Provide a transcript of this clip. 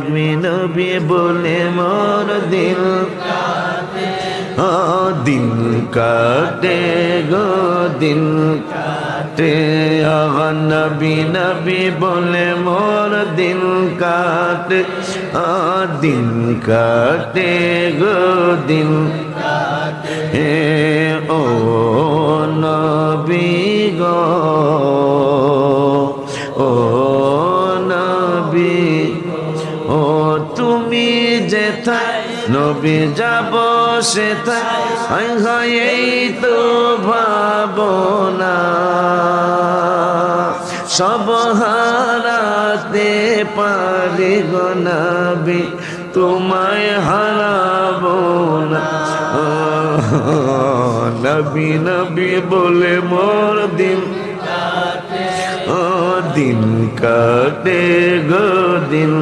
নবী নবী বলে মোর দিল দিল কাটে গো দিল কাটে নবী নবী বলে মোর দিল কাটে দিল কাটে গো দিল হে ও নবী গো ও নবী ও তুমি যেথায় নবী যাব সেথায় হায় হায় এই তো ভাবনা সব হারাতে পারি গো নবী তোমায় হারাবো না নবী নবী বলে মোর দিল দিল কাটে গো দিল